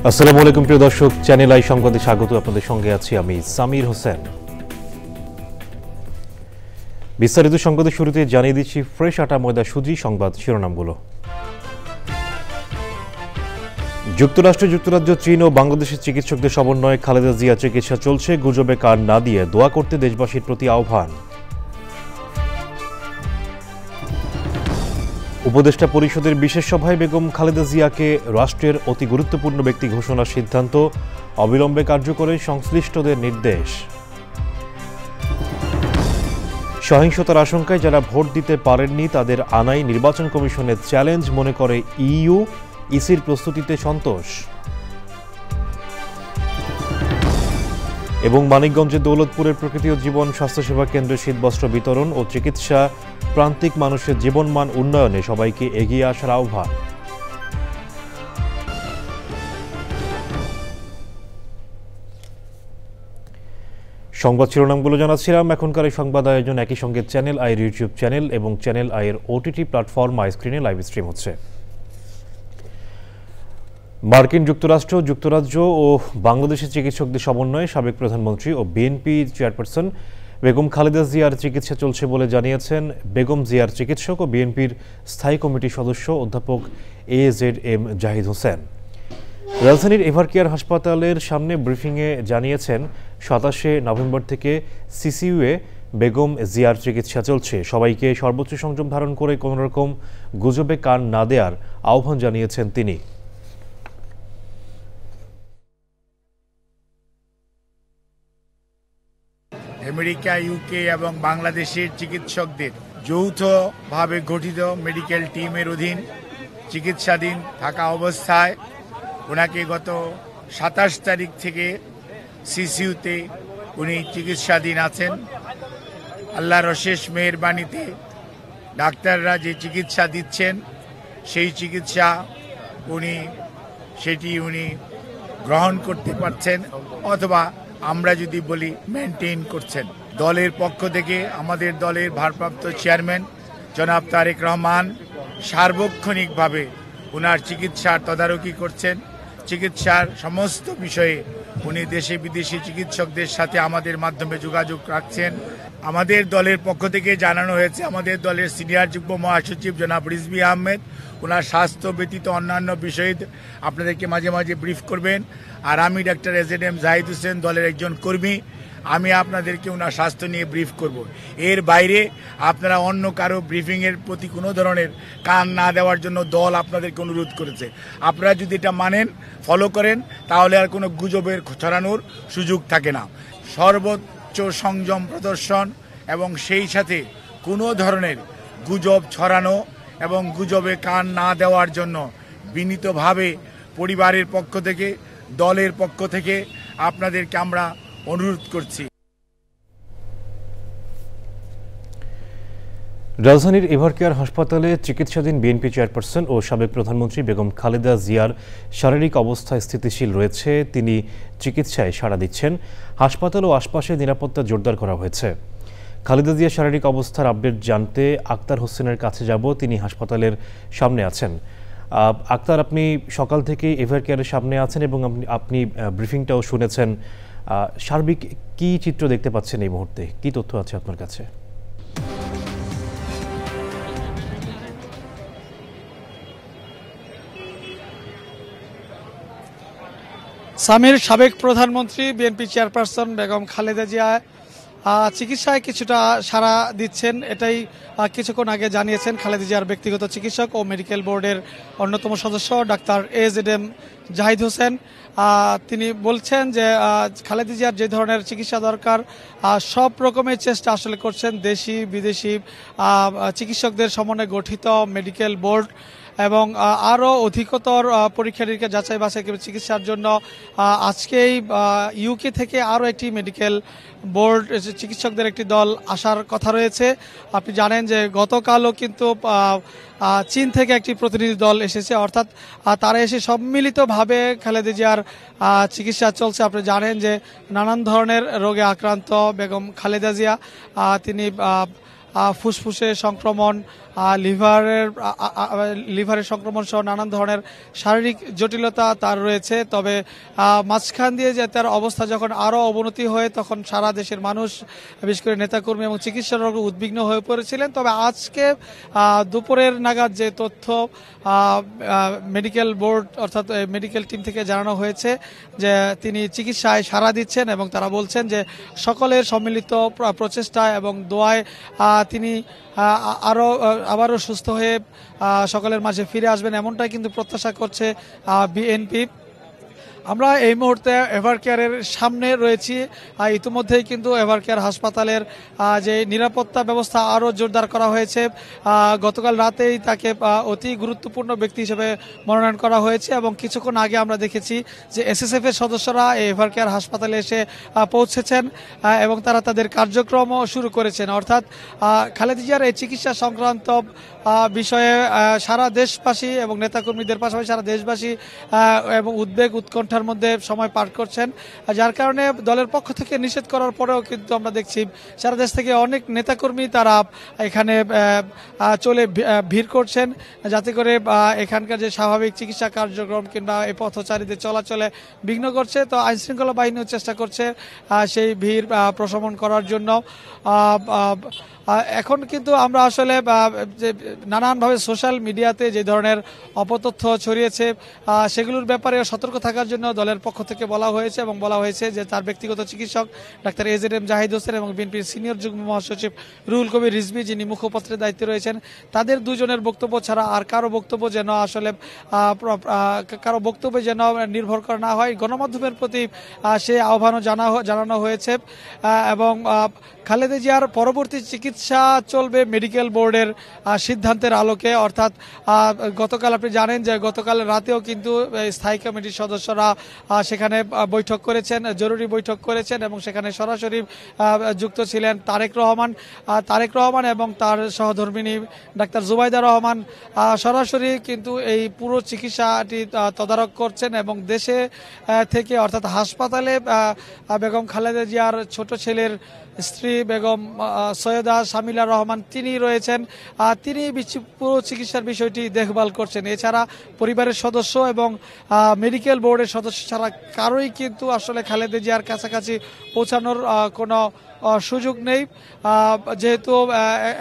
আসসালামু আলাইকুম প্রিয় দর্শক, চ্যানেল আই সংবাদে স্বাগত। আপনাদের সঙ্গে আছি আমি সামির হোসেন। বিস্তারিত সংবাদের শুরুতে জানিয়ে দিচ্ছি ফ্রেশ আটা ময়দা সুজি সংবাদ শিরোনামগুলো। যুক্তরাজ্য, চীন ও বাংলাদেশের চিকিৎসকদের সমন্বয়ে খালেদা জিয়া চিকিৎসা চলছে, গুজবে কান না দিয়ে দোয়া করতে দেশবাসীর প্রতি আহ্বান। উপদেষ্টা পরিষদের বিশেষ সভায় বেগম খালেদা জিয়াকে রাষ্ট্রের অতি গুরুত্বপূর্ণ ব্যক্তি ঘোষণার সিদ্ধান্ত, অবিলম্বে কার্যকরে সংশ্লিষ্টদের নির্দেশ। সহিংসতার আশঙ্কায় যারা ভোট দিতে পারেননি তাদের আনাই নির্বাচন কমিশনের চ্যালেঞ্জ মনে করে ইইউ, ইসির প্রস্তুতিতে সন্তোষ। এবং মানিকগঞ্জের দৌলতপুরের প্রকৃতি ও জীবন স্বাস্থ্যসেবা কেন্দ্রে শীতবস্ত্র বিতরণ ও চিকিৎসা, প্রান্তিক মানুষের জীবনমান উন্নয়নে সবাইকে এগিয়ে আসার আহ্বান। সংবাদ শিরোনামগুলো জানাচ্ছিলাম। এখনকার এই সংবাদ আয়োজন একই সঙ্গে চ্যানেল আইয়ের ইউটিউব চ্যানেল এবং চ্যানেল আইয়ের ওটিটি প্ল্যাটফর্ম আই স্ক্রিনে লাইভ স্ট্রিম হচ্ছে। মার্কিন যুক্তরাজ্য ও বাংলাদেশের চিকিৎসকদের সমন্বয়ে সাবেক প্রধানমন্ত্রী ও বিএনপি চেয়ারপারসন বেগম খালেদা জিয়ার চিকিৎসা চলছে বলে জানিয়েছেন বেগম জিয়ার চিকিৎসক ও বিএনপির স্থায়ী কমিটির সদস্য অধ্যাপক AZM জাহিদ হোসেন। রাজধানীর এভারকেয়ার হাসপাতালের সামনে ব্রিফিংয়ে জানিয়েছেন 27 নভেম্বর থেকে সিসিইউয়ে বেগম জিয়ার চিকিৎসা চলছে। সবাইকে সর্বোচ্চ সংযম ধারণ করে কোনোরকম গুজবে কান না দেওয়ার আহ্বান জানিয়েছেন তিনি। আমেরিকা, ইউকে এবং বাংলাদেশের চিকিৎসকদের যৌথভাবে গঠিত মেডিকেল টিমের অধীন চিকিৎসাধীন থাকা অবস্থায় ওনাকে গত 27 তারিখ থেকে সিসিইউতে উনি চিকিৎসাধীন আছেন। আল্লাহর অশেষ মেহেরবানিতে ডাক্তাররা যে চিকিৎসা দিচ্ছেন সেই চিকিৎসা সেটি উনি গ্রহণ করতে পারছেন, অথবা আমরা যদি বলি মেনটেন করছেন। দলের পক্ষ থেকে আমাদের দলের ভারপ্রাপ্ত চেয়ারম্যান জনাব তারেক রহমান সার্বক্ষণিকভাবে ওনার চিকিৎসার তদারকি করছেন। চিকিৎসার সমস্ত বিষয়ে উনি দেশে বিদেশি চিকিৎসকদের সাথে আমাদের মাধ্যমে যোগাযোগ রাখছেন। আমাদের দলের পক্ষ থেকে জানানো হয়েছে আমাদের দলের সিনিয়র যুগ্ম মহাসচিব জনাব রিজভী আহমেদ ওনার স্বাস্থ্য ব্যতীত অন্যান্য বিষয়ে আপনাদেরকে মাঝে মাঝে ব্রিফ করবেন। আর আমি ডাক্তার AZM জাহিদ হোসেন, দলের একজন কর্মী, আমি আপনাদেরকে ওনার স্বাস্থ্য নিয়ে ব্রিফ করব। এর বাইরে আপনারা অন্য কারো ব্রিফিংয়ের প্রতি কোনো ধরনের কান না দেওয়ার জন্য দল আপনাদেরকে অনুরোধ করেছে। আপনারা যদি এটা মানেন, ফলো করেন, তাহলে আর কোনো গুজবের ছড়ানোর সুযোগ থাকে না। সর্বোচ্চ সংযম প্রদর্শন এবং সেই সাথে কোনো ধরনের গুজব ছড়ানো এবং গুজবে কান না দেওয়ার জন্য বিনীতভাবে পরিবারের পক্ষ থেকে, দলের পক্ষ থেকে আপনাদেরকে আমরা অনুরোধ করছি। রাজধানীর এভারকেয়ার হাসপাতালে চিকিৎসাধীন বিএনপি চেয়ারপারসন ও সাবেক প্রধানমন্ত্রী বেগম খালেদা জিয়ার শারীরিক অবস্থা স্থিতিশীল রয়েছে। তিনি চিকিৎসায় সাড়া দিচ্ছেন। হাসপাতাল ও আশপাশে নিরাপত্তা জোরদার করা হয়েছে। খালেদা জিয়ার শারীরিক অবস্থার আপডেট জানতে আক্তার হোসেনের কাছে যাব। তিনি হাসপাতালের সামনে আছেন। আক্তার, আপনি সকাল থেকেই এভারকেয়ারের সামনে আছেন এবং আপনি ব্রিফিংটাও শুনেছেন। সার্বিক কি চিত্র দেখতে পাচ্ছেন এই মুহূর্তে? কি তথ্য আছে আপনার কাছে? সামির, সাবেক প্রধানমন্ত্রী বিএনপি চেয়ারপারসন বেগম খালেদা জিয়া চিকিৎসায় কিছুটা সাড়া দিচ্ছেন, এটাই কিছুক্ষণ আগে জানিয়েছেন খালেদা জিয়ার ব্যক্তিগত চিকিৎসক ও মেডিকেল বোর্ডের অন্যতম সদস্য ডাক্তার AZM জাহিদ হোসেন। তিনি বলছেন যে খালেদা জিয়ার যে ধরনের চিকিৎসা দরকার সব রকমের চেষ্টা আসলে করছেন দেশি বিদেশি চিকিৎসকদের সমন্বয়ে গঠিত মেডিকেল বোর্ড এবং আরও অধিকতর পরীক্ষা নিরীক্ষা যাচাই বাছাই চিকিৎসার জন্য আজকেই ইউকে থেকে আরও একটি মেডিকেল বোর্ড চিকিৎসকদের একটি দল আসার কথা রয়েছে। আপনি জানেন যে গতকালও কিন্তু চীন থেকে একটি প্রতিনিধি দল এসেছে, অর্থাৎ তারা এসে সম্মিলিতভাবে খালেদা জিয়ার চিকিৎসা চলছে। আপনি জানেন যে নানান ধরনের রোগে আক্রান্ত বেগম খালেদা জিয়া, তিনি ফুসফুসে সংক্রমণ লিভারের সংক্রমণ সহ নানান ধরনের শারীরিক জটিলতা তার রয়েছে। তবে মাঝখান দিয়ে যে তার অবস্থা যখন আরও অবনতি হয় তখন সারা দেশের মানুষ বিশেষ করে নেতাকর্মী এবং চিকিৎসকরা উদ্বিগ্ন হয়ে পড়েছিলেন। তবে আজকে দুপুরের নাগাদ যে তথ্য মেডিকেল বোর্ড অর্থাৎ মেডিকেল টিম থেকে জানানো হয়েছে যে তিনি চিকিৎসায় সাড়া দিচ্ছেন এবং তারা বলছেন যে সকলের সম্মিলিত প্রচেষ্টা এবং দোয়ায় তিনি আবারও সুস্থ হয়ে সকলের মাঝে ফিরে আসবেন, এমনটাই কিন্তু প্রত্যাশা করছে বিএনপি। আমরা এই মুহূর্তে এভারকেয়ারের সামনে রয়েছি। ইতিমধ্যেই কিন্তু এভারকেয়ার হাসপাতালের যে নিরাপত্তা ব্যবস্থা আরও জোরদার করা হয়েছে। গতকাল রাতেই তাকে অতি গুরুত্বপূর্ণ ব্যক্তি হিসেবে মনোনয়ন করা হয়েছে এবং কিছুক্ষণ আগে আমরা দেখেছি যে এসএসএফ এর সদস্যরা এই এভারকেয়ার হাসপাতালে এসে পৌঁছেছেন এবং তারা তাদের কার্যক্রমও শুরু করেছেন। অর্থাৎ খালেদা জিয়ার এই চিকিৎসা সংক্রান্ত বিষয়ে সারা দেশবাসী এবং নেতাকর্মীদের পাশাপাশি সারা দেশবাসী এবং উদ্বেগ উৎকণ্ঠার মধ্যে সময় পার করছেন, যার কারণে দলের পক্ষ থেকে নিষেধ করার পরেও কিন্তু আমরা দেখছি সারা দেশ থেকে অনেক নেতাকর্মী তারা এখানে চলে ভিড় করছেন যাতে করে এখানকার যে স্বাভাবিক চিকিৎসা কার্যক্রম কিংবা এই পথচারীদের চলাচলে বিঘ্ন করছে। তো আইনশৃঙ্খলা বাহিনীও চেষ্টা করছে সেই ভিড় প্রশমন করার জন্য। এখন কিন্তু আমরা আসলে যে নানানভাবে সোশ্যাল মিডিয়াতে যে ধরনের অপতথ্য ছড়িয়েছে সেগুলোর ব্যাপারে সতর্ক থাকার জন্য দলের পক্ষ থেকে বলা হয়েছে এবং বলা হয়েছে যে তার ব্যক্তিগত চিকিৎসক ডাক্তার এজেডএম জাহিদ হোসেন এবং বিএনপির সিনিয়র যুগ্ম মহাসচিব রুহুল কবির রিজভী যিনি মুখপাত্রের দায়িত্বে রয়েছেন তাদের দুজনের বক্তব্য ছাড়া আর কারো বক্তব্য যেন আসলে কারো বক্তব্যে যেন নির্ভর করা না হয়, গণমাধ্যমের প্রতি সে আহ্বানও জানানো হয়েছে। এবং খালেদা জিয়ার পরবর্তী চিকিৎসা চলবে মেডিকেল বোর্ডের সিদ্ধান্তের আলোকে। অর্থাৎ গতকাল আপনি জানেন যে গতকাল রাতেও কিন্তু স্থায়ী কমিটির সদস্যরা সেখানে বৈঠক করেছেন, জরুরি বৈঠক করেছেন এবং সেখানে সরাসরি যুক্ত ছিলেন তারেক রহমান এবং তার সহধর্মিণী ডাক্তার জুবাইদা রহমান। সরাসরি কিন্তু এই পুরো চিকিৎসাটি তদারক করছেন এবং দেশে থেকে অর্থাৎ হাসপাতালে বেগম খালেদা জিয়ার ছোট ছেলের স্ত্রী বেগম সৈয়দা শামিলা রহমান তিনি রয়েছেন, তিনি পুরো চিকিৎসার বিষয়টি দেখভাল করছেন। এছাড়া পরিবারের সদস্য এবং মেডিকেল বোর্ডের সদস্য ছাড়া কারোই কিন্তু আসলে খালেদা জিয়ার কাছাকাছি পৌঁছানোর কোনো সুযোগ নেই, যেহেতু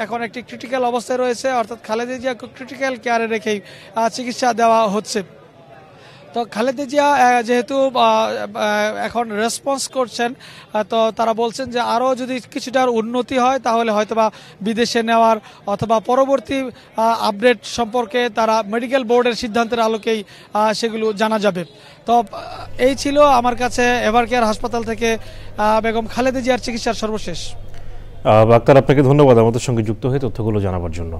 এখন একটি ক্রিটিক্যাল অবস্থায় রয়েছে। অর্থাৎ খালেদা জিয়া ক্রিটিক্যাল কেয়ারে রেখেই চিকিৎসা দেওয়া হচ্ছে। তো খালেদা জিয়া যেহেতু এখন রেসপন্স করছেন, তো তারা বলছেন যে আরও যদি কিছুটার উন্নতি হয় তাহলে হয়তোবা বিদেশে নেওয়ার অথবা পরবর্তী আপডেট সম্পর্কে তারা মেডিকেল বোর্ডের সিদ্ধান্তের আলোকেই সেগুলো জানা যাবে। তো এই ছিল আমার কাছে এভারকেয়ার হাসপাতাল থেকে বেগম খালেদা জিয়ার চিকিৎসার সর্বশেষ। ডাক্তার আপনাকে ধন্যবাদ আমাদের সঙ্গে যুক্ত হয়ে তথ্যগুলো জানাবার জন্য।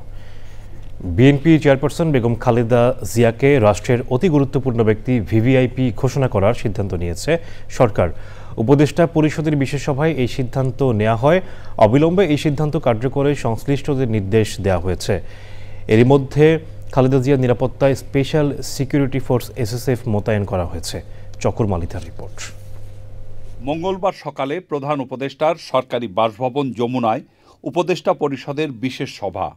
বিএনপি চেয়ারপারসন বেগম খালেদা জিয়াকে রাষ্ট্রের অতি গুরুত্বপূর্ণ ব্যক্তি ভিভিআইপি ঘোষণা করার সিদ্ধান্ত নিয়েছে সরকার। উপদেষ্টা পরিষদের বিশেষ সভায় এই সিদ্ধান্ত নেওয়া হয়। অবিলম্বে এই সিদ্ধান্ত কার্যকরে সংশ্লিষ্টদের নির্দেশ দেওয়া হয়েছে। এরই মধ্যে খালেদা জিয়ার নিরাপত্তায় স্পেশাল সিকিউরিটি ফোর্স এসএসএফ মোতায়েন করা হয়েছে। চকর মালিতার রিপোর্ট। মঙ্গলবার সকালে প্রধান উপদেষ্টার সরকারি বাসভবন যমুনায় উপদেষ্টা পরিষদের বিশেষ সভা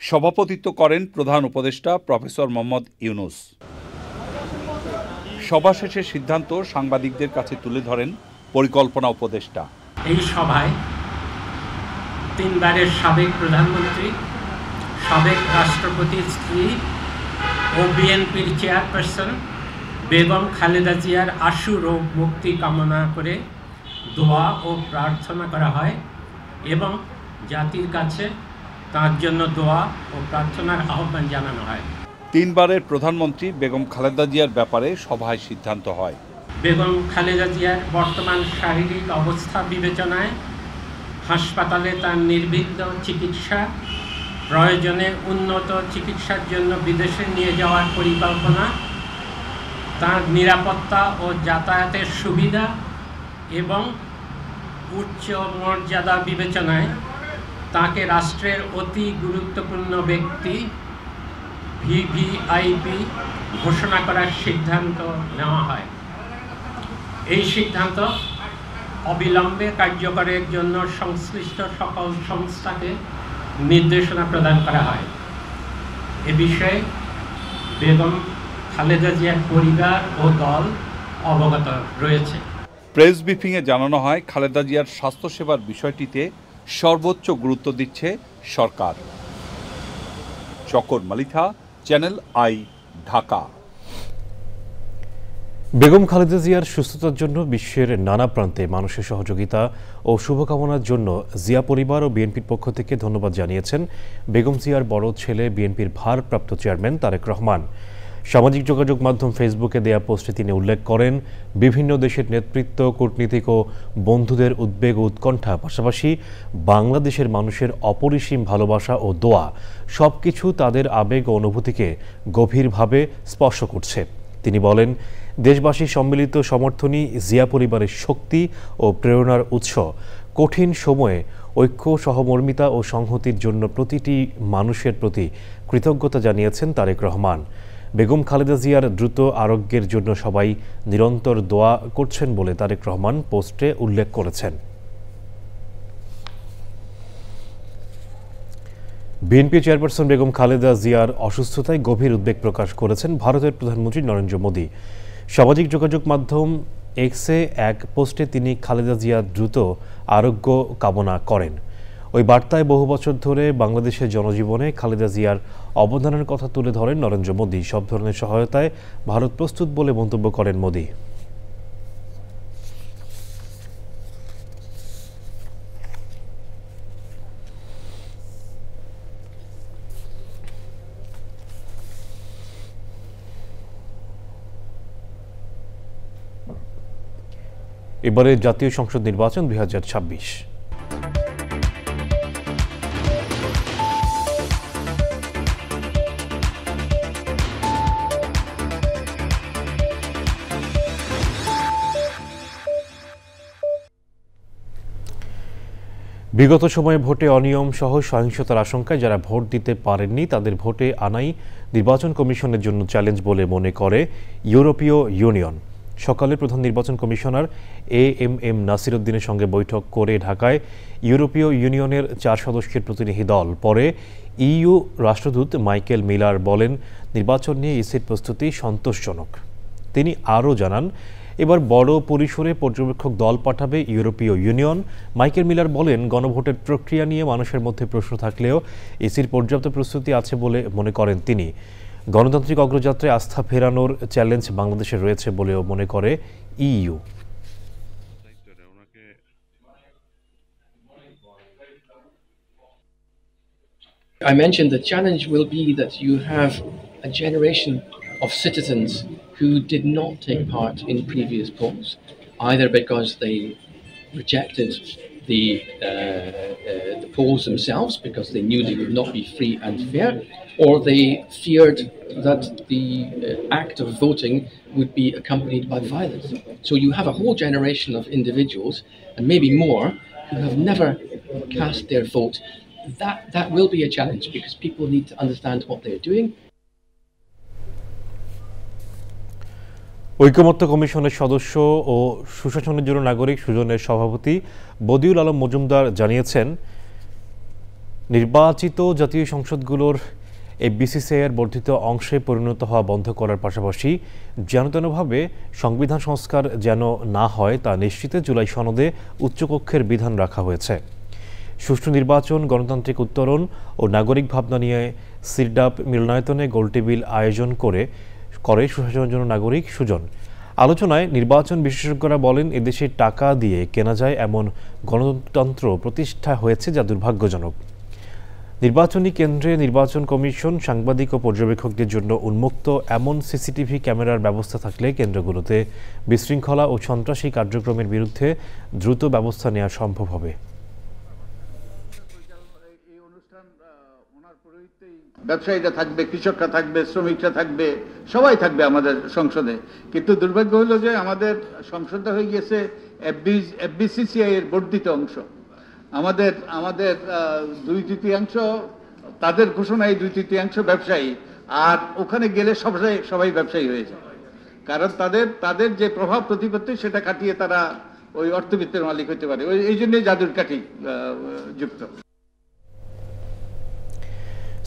সভাপতিত্ব করেন প্রধান উপদেষ্টা প্রফেসর মোহাম্মদ ইউনুস। সভা শেষে সিদ্ধান্ত সাংবাদিকদের কাছে তুলে ধরেন পরিকল্পনা উপদেষ্টা। এই সভায় তিনবারের সাবেক প্রধানমন্ত্রী, সাবেক রাষ্ট্রপতির স্ত্রী ও বিএনপির চেয়ারপারসন বেগম খালেদা জিয়ার আশু রোগ মুক্তি কামনা করে দোয়া ও প্রার্থনা করা হয় এবং জাতির কাছে তার জন্য দোয়া ও প্রার্থনার আহ্বান জানানো হয়। তিনবারের প্রধানমন্ত্রী বেগম খালেদা জিয়ার ব্যাপারে সভায় সিদ্ধান্ত হয়। বেগম খালেদা জিয়ার বর্তমান শারীরিক অবস্থা বিবেচনায় হাসপাতালে তার নির্বিঘ্ন চিকিৎসা, প্রয়োজনে উন্নত চিকিৎসার জন্য বিদেশে নিয়ে যাওয়ার পরিকল্পনা, তার নিরাপত্তা ও যাতায়াতের সুবিধা এবং উচ্চ মর্যাদা বিবেচনায় তাকে রাষ্ট্রের অতি গুরুত্বপূর্ণ ব্যক্তি ভিভিআইপি ঘোষণা করার সিদ্ধান্ত নেওয়া হয়। এই সিদ্ধান্ত অবিলম্বে কার্যকরের জন্য সংশ্লিষ্ট সকল সংস্থাকে নির্দেশনা প্রদান করা হয়। এ বিষয়ে বেগম খালেদা জিয়ার পরিবার ও দল অবগত রয়েছে। প্রেস ব্রিফিংয়ে জানানো হয়, খালেদা জিয়ার স্বাস্থ্যসেবার বিষয়টিতে সর্বোচ্চ গুরুত্ব দিচ্ছে সরকার। চকর মালিথা, চ্যানেল আই, ঢাকা। বেগম খালেদা জিয়ার সুস্থতার জন্য বিশ্বের নানা প্রান্তে মানুষের সহযোগিতা ও শুভকামনার জন্য জিয়া পরিবার ও বিএনপির পক্ষ থেকে ধন্যবাদ জানিয়েছেন বেগম জিয়ার বড় ছেলে বিএনপির ভারপ্রাপ্ত চেয়ারম্যান তারেক রহমান। সামাজিক যোগাযোগ মাধ্যম ফেসবুকে দেয়া পোস্টে তিনি উল্লেখ করেন, বিভিন্ন দেশের নেতৃত্ব, কূটনীতিক ও বন্ধুদের উদ্বেগ ও উৎকণ্ঠা, পাশাপাশি বাংলাদেশের মানুষের অপরিসীম ভালোবাসা ও দোয়া সবকিছু তাদের আবেগ ও অনুভূতিকে গভীরভাবে স্পর্শ করছে। তিনি বলেন, দেশবাসীর সম্মিলিত সমর্থনই জিয়া পরিবারের শক্তি ও প্রেরণার উৎস। কঠিন সময়ে ঐক্য, সহমর্মিতা ও সংহতির জন্য প্রতিটি মানুষের প্রতি কৃতজ্ঞতা জানিয়েছেন তারেক রহমান। বেগম খালেদা জিয়ার দ্রুত আরোগ্যের জন্য সবাই নিরন্তর দোয়া করছেন বলে তারেক রহমান পোস্টে উল্লেখ করেছেন। বিএনপি চেয়ারপারসন বেগম খালেদা জিয়ার অসুস্থতায় গভীর উদ্বেগ প্রকাশ করেছেন ভারতের প্রধানমন্ত্রী নরেন্দ্র মোদী। সামাজিক যোগাযোগ মাধ্যম এক্সে এক পোস্টে তিনি খালেদা জিয়ার দ্রুত আরোগ্য কামনা করেন। ওই বার্তায় বহু বছর ধরে বাংলাদেশের জনজীবনে খালেদা জিয়ার অবদানের কথা তুলে ধরেন নরেন্দ্র মোদী। সব ধরনের সহায়তায় ভারত প্রস্তুত বলে মন্তব্য করেন মোদী। এবারে জাতীয় সংসদ নির্বাচন 2026। বিগত সময়ে ভোটে অনিয়ম সহ সহিংসতার আশঙ্কায় যারা ভোট দিতে পারেননি তাদের ভোটে আনাই নির্বাচন কমিশনের জন্য চ্যালেঞ্জ বলে মনে করে ইউরোপীয় ইউনিয়ন। সকালে প্রধান নির্বাচন কমিশনার এএমএম নাসির উদ্দিনের সঙ্গে বৈঠক করে ঢাকায় ইউরোপীয় ইউনিয়নের 4 সদস্যের প্রতিনিধি দল। পরে ইইউ রাষ্ট্রদূত মাইকেল মিলার বলেন, নির্বাচন নিয়ে ইসির প্রস্তুতি সন্তোষজনক। তিনি আরও জানান, এবার বড় পরিসরে পর্যবেক্ষক দল পাঠাবে ইউরোপীয় ইউনিয়ন। মাইকেল মিলার বলেন, গণভোটের প্রক্রিয়া নিয়ে মানুষের মধ্যে প্রশ্ন থাকলেও ইসির পর্যাপ্ত প্রস্তুতি আছে বলে মনে করেন তিনি। গণতান্ত্রিক অগ্রযাত্রায় আস্থা ফেরানোর চ্যালেঞ্জ বাংলাদেশে রয়েছে বলেও মনে করে EU. I mentioned the challenge will be that you have a generation of citizens who did not take part in previous polls, either because they rejected the polls themselves because they knew they would not be free and fair, or they feared that the act of voting would be accompanied by violence. So you have a whole generation of individuals, and maybe more, who have never cast their vote. That will be a challenge because people need to understand what they're doing. ঐকমত্য কমিশনের সদস্য ও সুশাসনের জন্য নাগরিক সুজনের সভাপতি বদিউল আলম মজুমদার জানিয়েছেন, নির্বাচিত জাতীয় সংসদগুলোর বিসিসিআইয়ের বর্ধিত অংশে পরিণত হওয়া বন্ধ করার পাশাপাশি যেনতেনভাবে সংবিধান সংস্কার যেন না হয় তা নিশ্চিতে জুলাই সনদে উচ্চকক্ষের বিধান রাখা হয়েছে। সুষ্ঠু নির্বাচন, গণতান্ত্রিক উত্তরণ ও নাগরিক ভাবনা নিয়ে সিরডাপ মিলনায়তনে গোলটেবিল আয়োজন করে সুশাসনের জন্য নাগরিক সুজন। আলোচনায় নির্বাচন বিশেষজ্ঞরা বলেন, এদেশে টাকা দিয়ে কেনা যায় এমন গণতন্ত্র প্রতিষ্ঠা হয়েছে যা দুর্ভাগ্যজনক। নির্বাচনী কেন্দ্রে নির্বাচন কমিশন, সাংবাদিক ও পর্যবেক্ষকদের জন্য উন্মুক্ত এমন সিসিটিভি ক্যামেরার ব্যবস্থা থাকলে কেন্দ্রগুলোতে বিশৃঙ্খলা ও সন্ত্রাসী কার্যক্রমের বিরুদ্ধে দ্রুত ব্যবস্থা নেওয়া সম্ভব হবে। ব্যবসায়ীরা থাকবে, কৃষকরা থাকবে, শ্রমিকরা থাকবে, সবাই থাকবে আমাদের সংসদে। কিন্তু দুর্ভাগ্য হলো যে আমাদের সংসদটা হয়ে গেছে এফবিসিসিআই এর বর্ধিত অংশ। আমাদের 2/3 তাদের ঘোষণায় 2/3 ব্যবসায়ী, আর ওখানে গেলে সবাই ব্যবসায়ী হয়ে যায়। কারণ তাদের যে প্রভাব প্রতিপত্তি সেটা কাটিয়ে তারা ওই অর্থবিত্তের মালিক হতে পারে। এই জন্যই জাদুর কাঠি যুক্ত।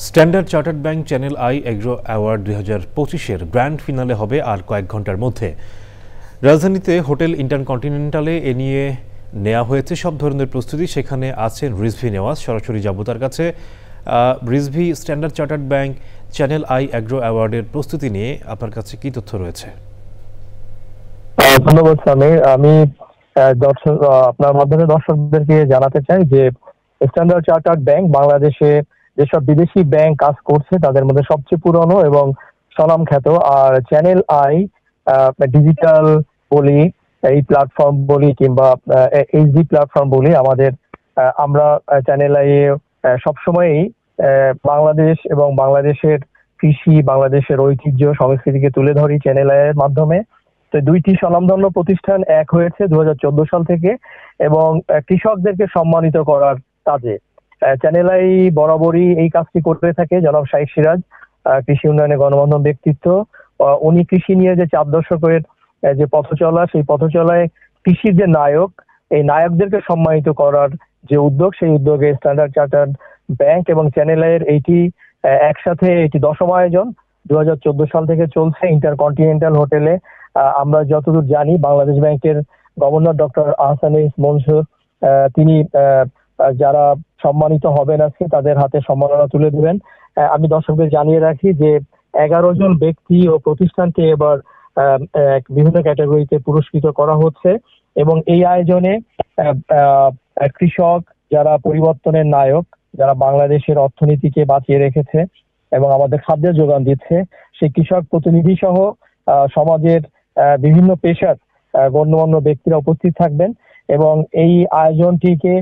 Standard chartered bank channel I agro award 2025-এর গ্র্যান্ড ফিনালে হবে আর কয়েক ঘন্টার মধ্যে। রাজধানীতে হোটেল ইন্টারকন্টিনেন্টালে এ নিয়ে নেওয়া হয়েছে সব ধরনের প্রস্তুতি। সেখানে আছেন রিজভী নেওয়াজ, সরাসরি যাব তার কাছে। Rizvi, standard chartered bank channel I agro অ্যাওয়ার্ডের প্রস্তুতি নিয়ে আপনার কাছে কি তথ্য রয়েছে? ধন্যবাদ সামির। আমি আপনার মাধ্যমে দর্শকদেরকে জানাতে চাই যে স্ট্যান্ডার্ড চার্টার্ড ব্যাংক বাংলাদেশে যেসব বিদেশি ব্যাংক কাজ করছে তাদের মধ্যে সবচেয়ে পুরনো এবং স্বনামখ্যাত। আর চ্যানেল আই ডিজিটাল বলি, এই প্ল্যাটফর্ম বলি কিংবা এইচডি প্ল্যাটফর্ম বলি, আমরা চ্যানেল আই সবসময়ই বাংলাদেশ এবং বাংলাদেশের কৃষি, বাংলাদেশের ঐতিহ্য সংস্কৃতিকে তুলে ধরি চ্যানেল আই এর মাধ্যমে। তো দুইটি স্বনামধন্য প্রতিষ্ঠান এক হয়েছে 2014 সাল থেকে এবং কৃষকদেরকে সম্মানিত করার কাজে চ্যানেল আই বরাবরই এই কাজটি করতে থাকে। জনাব শাইখ সিরাজ, কৃষি উন্নয়নে গণমাধ্যম ব্যক্তিত্ব, উনি কৃষি নিয়ে যে 4 দশকের যে পথচলা, সেই পথচলায় কৃষির যে নায়ক, এই নায়কদেরকে সম্মানিত করার যে উদ্যোগ, সেই উদ্যোগে স্ট্যান্ডার্ড চার্টার্ড ব্যাংক এবং চ্যানেল আই এর এইটি একসাথে এটি 10ম আয়োজন। 2014 সাল থেকে চলছে ইন্টারকন্টিনেন্টাল হোটেলে। আমরা যতদূর জানি বাংলাদেশ ব্যাংকের গভর্নর ডক্টর আহসান মনসুর তিনি যারা সম্মানিত হবেন আজকে তাদের হাতে সম্মাননা তুলে দেবেন। আমি দর্শকদের জানিয়ে রাখি যে 11 জন ব্যক্তি ও প্রতিষ্ঠানকে এবার বিভিন্ন ক্যাটাগরিতে পুরস্কৃত করা হচ্ছে এবং এই আয়োজনে কৃষক যারা পরিবর্তনের নায়ক, যারা বাংলাদেশের অর্থনীতিকে বাঁচিয়ে রেখেছে এবং আমাদের খাদ্যের যোগান দিচ্ছে, সেই কৃষক প্রতিনিধি সহ সমাজের বিভিন্ন পেশার গণ্যমান্য ব্যক্তিরা উপস্থিত থাকবেন এবং এই আয়োজনটিকে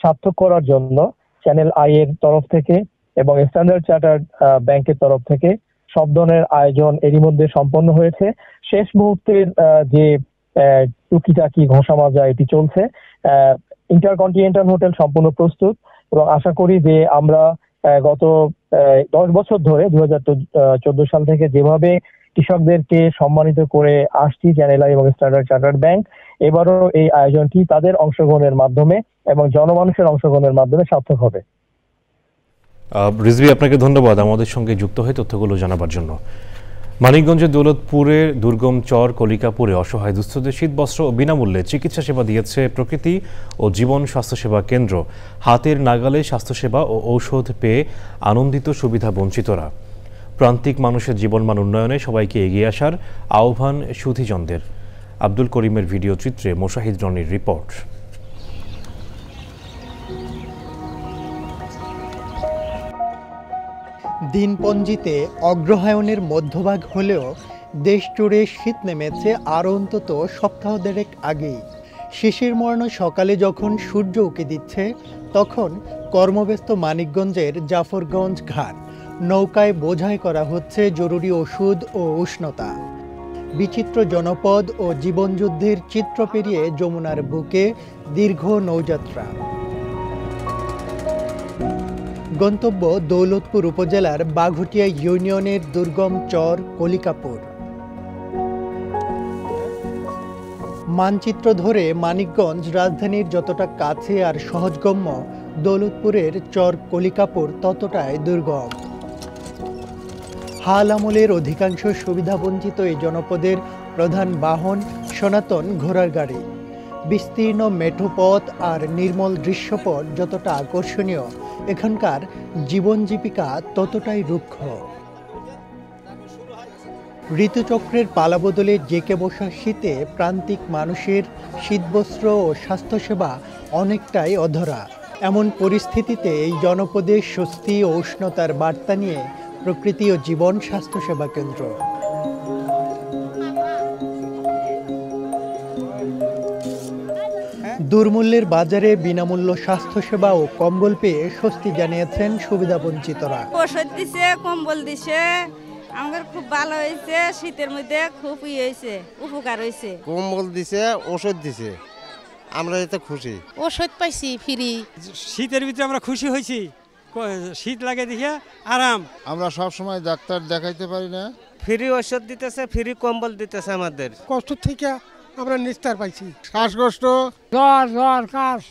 সার্থক করার জন্য চ্যানেল আই এর তরফ থেকে এবং স্ট্যান্ডার্ড চার্টার্ড ব্যাংকের তরফ থেকে সব ধরনের আয়োজন এরই মধ্যে সম্পন্ন হয়েছে। শেষ মুহূর্তের যে টুকিটাকি ঘষা মাজা এটি চলছে। ইন্টারকন্টিনেন্টাল হোটেল সম্পূর্ণ প্রস্তুত এবং আশা করি যে আমরা গত 10 বছর ধরে 2014 সাল থেকে যেভাবে কৃষকদেরকে সম্মানিত করে আসছি চ্যানেল আই এবং স্ট্যান্ডার্ড চার্টার্ড ব্যাংক, এবারও এই আয়োজনটি তাদের অংশগ্রহণের মাধ্যমে এবং জনমানুষের অংশগ্রহণের মাধ্যমে সার্থক হবে। রিজভী, আপনাকে ধন্যবাদ আমাদের সঙ্গে যুক্ত হয়ে তথ্যগুলো জানাবার জন্য। মানিকগঞ্জের দৌলতপুরের দুর্গম চর কলিকাপুরে অসহায় দুস্থদের শীতবস্ত্র ও বিনামূল্যে চিকিৎসা সেবা দিয়েছে প্রকৃতি ও জীবন স্বাস্থ্যসেবা কেন্দ্র। হাতের নাগালে স্বাস্থ্যসেবা ও ঔষধ পেয়ে আনন্দিত সুবিধা বঞ্চিতরা। প্রান্তিক মানুষের জীবনমান উন্নয়নে সবাইকে এগিয়ে আসার আহ্বান সুধীজনদের। আব্দুল করিমের ভিডিও চিত্রে মোশাহিদ রনির রিপোর্ট। দিনপঞ্জিতে অগ্রহায়ণের মধ্যভাগ হলেও দেশ জুড়ে শীত নেমেছে আর অন্তত সপ্তাহ দেড়েক আগেই। শিশির মর্ণ সকালে যখন সূর্য উঁকি দিচ্ছে তখন কর্মব্যস্ত মানিকগঞ্জের জাফরগঞ্জ ঘাট নৌকায় বোঝাই করা হচ্ছে জরুরি ওষুধ ও উষ্ণতা। বিচিত্র জনপদ ও জীবনযুদ্ধের চিত্র পেরিয়ে যমুনার বুকে দীর্ঘ নৌযাত্রা। গন্তব্য দৌলতপুর উপজেলার বাঘটিয়া ইউনিয়নের দুর্গম চর কলিকাপুর। মানচিত্র ধরে মানিকগঞ্জ রাজধানীর যতটা কাছে আর সহজগম্য, দৌলতপুরের চর কলিকাপুর ততটাই দুর্গম। হাল আমলের অধিকাংশ সুবিধাবঞ্চিত এই জনপদের প্রধান বাহন সনাতন ঘোড়ার গাড়ি। বিস্তীর্ণ মেঠো পথ আর নির্মল দৃশ্যপট যতটা আকর্ষণীয়, এখানকার জীবন জীবিকা ততটাই রুক্ষ। ঋতুচক্রের পালাবদলে জেঁকে বসা শীতে প্রান্তিক মানুষের শীতবস্ত্র ও স্বাস্থ্যসেবা অনেকটাই অধরা। এমন পরিস্থিতিতে এই জনপদে স্বস্তি ও উষ্ণতার বার্তা নিয়ে প্রকৃতি ও জীবন স্বাস্থ্যসেবা কেন্দ্র। দুর্মূল্যের বাজারে বিনামূল্য স্বাস্থ্যসেবা ও কম্বল পেয়ে স্বস্তি জানিয়েছেন সুবিধাবঞ্চিতরা। ওষুধ দিছে, কম্বল দিছে, আমাদের খুব ভালো হয়েছে। শীতের মধ্যে খুব হয়েছে, উপকার হয়েছে। কম্বল দিছে, ওষুধ দিছে, আমরা এতে খুশি। ওষুধ পাইছি ফ্রি। শীতের ভিতরে আমরা খুশি হয়েছি, শীত লাগে দেখে আরাম। আমরা সব সময় ডাক্তার দেখাইতে পারি না, ফ্রি ওষুধ দিতেছে, ফ্রি কম্বল দিতেছে। আমাদের কষ্ট থেকে আমরা নিস্তার পাইছি। শ্বাসকষ্ট, জ্বর, কাশ,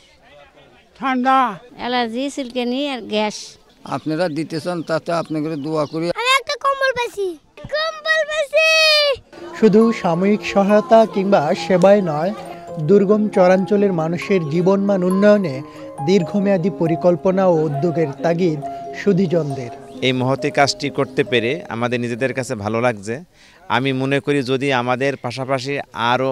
ঠান্ডা, অ্যালার্জি, সিলকেনি আর গ্যাস আপনারা দিতেছেন তাতে আপনাদের দোয়া করি। আমি একটা কম্বল পাইছি। শুধু সাময়িক সহায়তা কিংবা সেবায় নয়, দুর্গম চরাঞ্চলের মানুষের জীবনমান উন্নয়নে দীর্ঘমেয়াদী পরিকল্পনা ও উদ্যোগের তাগিদ সুধীজনদের। এই মহতি কাজটি করতে পেরে আমাদের নিজেদের কাছে ভালো লাগছে। আমি মনে করি যদি আমাদের পাশাপাশি আরও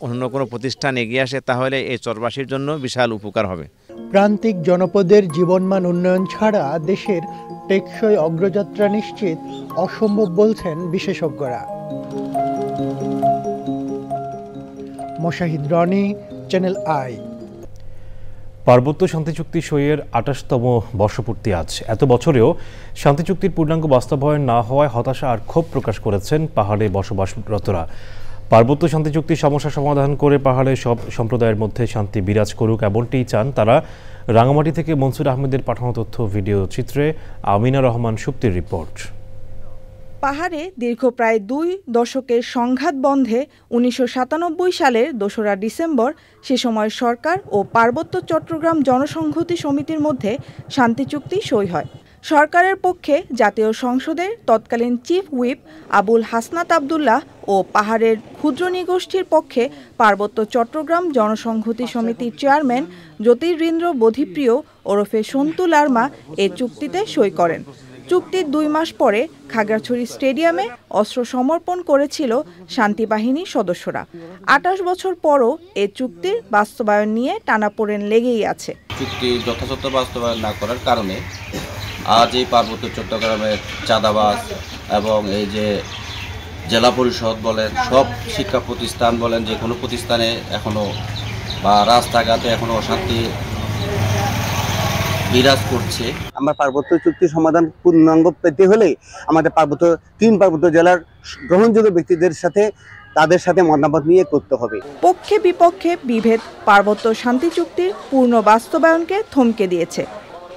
অন্য কোনো প্রতিষ্ঠান এগিয়ে আসে তাহলে এই চরবাসীর জন্য বিশাল উপকার হবে। প্রান্তিক জনপদের জীবনমান উন্নয়ন ছাড়া দেশের টেকসই অগ্রযাত্রা নিশ্চিত অসম্ভব বলছেন বিশেষজ্ঞরা। Moshahid Roni, channel I. পার্বত্য শান্তি চুক্তি সইয়ের ২৮তম বর্ষপূর্তি আজ। এত বছরেও শান্তি চুক্তির পূর্ণাঙ্গ বাস্তবায়ন না হওয়ায় হতাশা আর ক্ষোভ প্রকাশ করেছেন পাহাড়ে বসবাসরতরা। পার্বত্য শান্তি চুক্তির সমস্যা সমাধান করে পাহাড়ে সব সম্প্রদায়ের মধ্যে শান্তি বিরাজ করুক, এমনটিই চান তারা। রাঙামাটি থেকে মনসুর আহমেদের পাঠানো তথ্য ভিডিও চিত্রে আমিনা রহমান সুপ্তির রিপোর্ট। পাহাড়ে দীর্ঘ প্রায় ২ দশকের সংঘাত বন্ধে ১৯৯৭ সালের ২রা ডিসেম্বর সে সময় সরকার ও পার্বত্য চট্টগ্রাম জনসংহতি সমিতির মধ্যে শান্তি চুক্তি সই হয়। সরকারের পক্ষে জাতীয় সংসদের তৎকালীন চিফ হুইপ আবুল হাসনাত আবদুল্লাহ ও পাহাড়ের ক্ষুদ্র নৃগোষ্ঠীর পক্ষে পার্বত্য চট্টগ্রাম জনসংহতি সমিতির চেয়ারম্যান জ্যোতিরিন্দ্র বোধিপ্রিয় ওরফে সন্তু লারমা এ চুক্তিতে সই করেন। চুক্তির ২ মাস পরে খাগড়াছড়ি স্টেডিয়ামে অস্ত্র সমর্পণ করেছিল শান্তিবাহিনীর সদস্যরা। ২৮ বছর পরও এ চুক্তির বাস্তবায়ন নিয়ে টানাপোড়েন লেগেই আছে। চুক্তি যথাযথ বাস্তবায়ন না করার কারণে আজ এই পার্বত্য চট্টগ্রামের চাঁদাবাজ এবং এই যে জেলা পরিষদ বলেন, সব শিক্ষা প্রতিষ্ঠান বলেন, যে কোনো প্রতিষ্ঠানে এখনও বা রাস্তাঘাটে এখনও অশান্তি বিরাজ করছে। আমরা পার্বত্য চুক্তি সমাধান পূর্ণাঙ্গ পেতে হলে আমাদের পার্বত্য জেলার গ্রহণযোগ্য ব্যক্তিদের সাথে তাদের সাথে মতামত নিয়ে করতে হবে। পক্ষে বিপক্ষে বিভেদ পার্বত্য শান্তি চুক্তির পূর্ণ বাস্তবায়নকে থমকে দিয়েছে।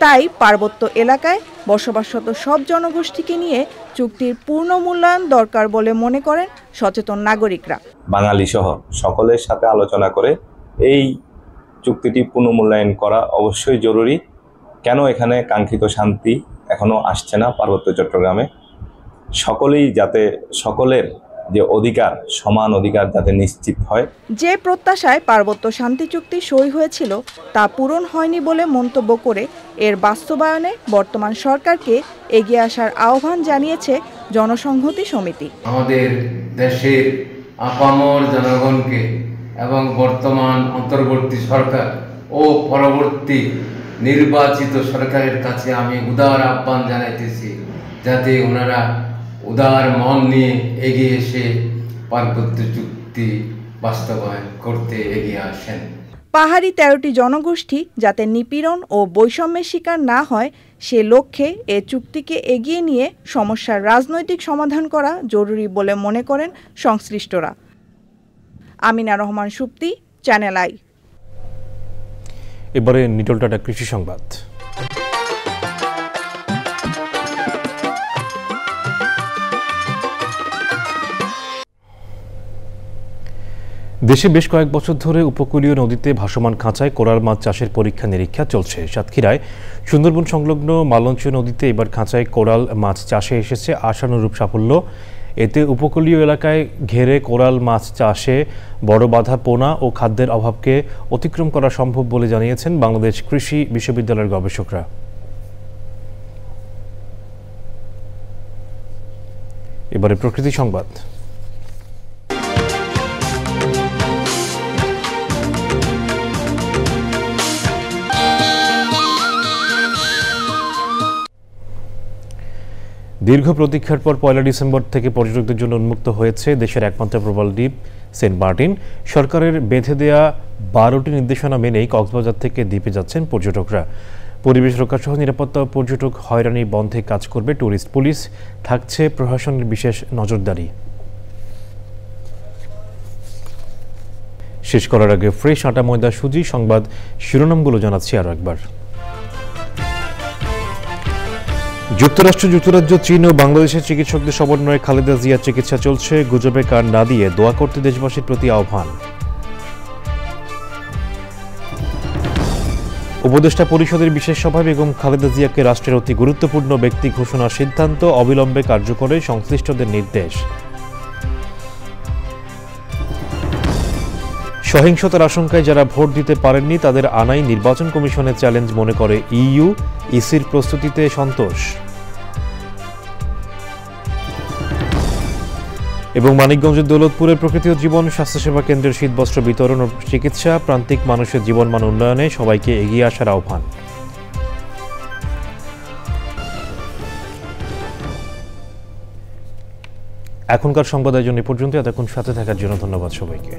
তাই পার্বত্য এলাকায় বসবাসরত সব জনগোষ্ঠীকে নিয়ে চুক্তির পূর্ণ মূল্যায়ন দরকার বলে মনে করেন সচেতন নাগরিকরা। বাঙালি সহ সকলের সাথে আলোচনা করে এই চুক্তিটি পুনর্মূল্যায়ন করা অবশ্যই জরুরি। কেন এখানে কাঙ্ক্ষিত শান্তি এখনো আসছে না পার্বত্য চট্টগ্রামে? সকলেই যাতে সকলের যে অধিকার, সমান অধিকার যাতে নিশ্চিত হয়। যে প্রত্যাশায় পার্বত্য শান্তি চুক্তি সই হয়েছিল তা পূরণ হয়নি বলে মন্তব্য করে এর বাস্তবায়নে বর্তমান সরকারকে এগিয়ে আসার আহ্বান জানিয়েছে জনসংহতি সমিতি। আমাদের দেশের আপামর জনগণকে এবং বর্তমান অন্তর্বর্তী সরকার ও পরবর্তী নির্বাচিত সরকারের কাছে আমি উদার আহ্বান জানাইতেছি যাতে ওনারা উদার মন নিয়ে এগিয়ে এসে পার্বত্য চুক্তি বাস্তবায়ন করতে এগিয়ে আসেন। পাহাড়ি ১৩টি জনগোষ্ঠী যাতে নিপীড়ন ও বৈষম্যের শিকার না হয় সে লক্ষ্যে এ চুক্তিকে এগিয়ে নিয়ে সমস্যার রাজনৈতিক সমাধান করা জরুরি বলে মনে করেন সংশ্লিষ্টরা। Amina Rahman Supti, channel I. এবারে নিটলটাটা কৃষি সংবাদ। দেশে বেশ কয়েক বছর ধরে উপকূলীয় নদীতে ভাসমান খাঁচায় কোরাল মাছ চাষের পরীক্ষা নিরীক্ষা চলছে। সাতক্ষীরায় সুন্দরবন সংলগ্ন মালঞ্চ নদীতে এবার খাঁচায় কোরাল মাছ চাষে এসেছে আশানুরূপ সাফল্য। এতে উপকূলীয় এলাকায় ঘেরে কোরাল মাছ চাষে বড় বাধা পোনা ও খাদ্যের অভাবকে অতিক্রম করা সম্ভব বলে জানিয়েছেন বাংলাদেশ কৃষি বিশ্ববিদ্যালয়ের গবেষকরা। এবারে প্রকৃতি সংবাদ। দীর্ঘ প্রতীক্ষার পর ১ ডিসেম্বর থেকে পর্যটকদের জন্য উন্মুক্ত হয়েছে দেশের একমাত্র প্রবাল দ্বীপ সেন্ট মার্টিন। সরকারের বেঁধে দেয়া ১২টি নির্দেশনা মেনেই কক্সবাজার থেকে দ্বীপে যাচ্ছেন পর্যটকরা। পরিবেশ রক্ষা সহ নিরাপত্তা ও পর্যটক হয়রানি বন্ধে কাজ করবে ট্যুরিস্ট পুলিশ। থাকছে প্রশাসনের বিশেষ নজরদারি। শেষ করার আগে ফ্রেশ আটা ময়দা সুজি সংবাদ শিরোনামগুলো জানাচ্ছি আরও একবার। যুক্তরাজ্য, চীন ও বাংলাদেশের চিকিৎসকদের সমন্বয়ে খালেদা জিয়ার চিকিৎসা চলছে। গুজবে কান না দিয়ে দোয়া করতে দেশবাসীর প্রতি আহ্বান। উপদেষ্টা পরিষদের বিশেষ সভায় বেগম খালেদা জিয়াকে রাষ্ট্রের অতি গুরুত্বপূর্ণ ব্যক্তি ঘোষণার সিদ্ধান্ত অবিলম্বে কার্যকরে সংশ্লিষ্টদের নির্দেশ। সহিংসতার আশঙ্কায় যারা ভোট দিতে পারেননি তাদের আনাই নির্বাচন কমিশনের চ্যালেঞ্জ মনে করে ইইউ, ইসির প্রস্তুতিতে সন্তোষ। এবং মানিকগঞ্জের দৌলতপুরের প্রকৃতি ও জীবন স্বাস্থ্যসেবা কেন্দ্রের শীতবস্ত্র বিতরণ ও চিকিৎসা প্রান্তিক মানুষের জীবনমান উন্নয়নে সবাইকে এগিয়ে আসার আহ্বান। এখনকার সংবাদ আয়োজন এ পর্যন্ত। এতক্ষণ সাথে থাকার জন্য ধন্যবাদ সবাইকে।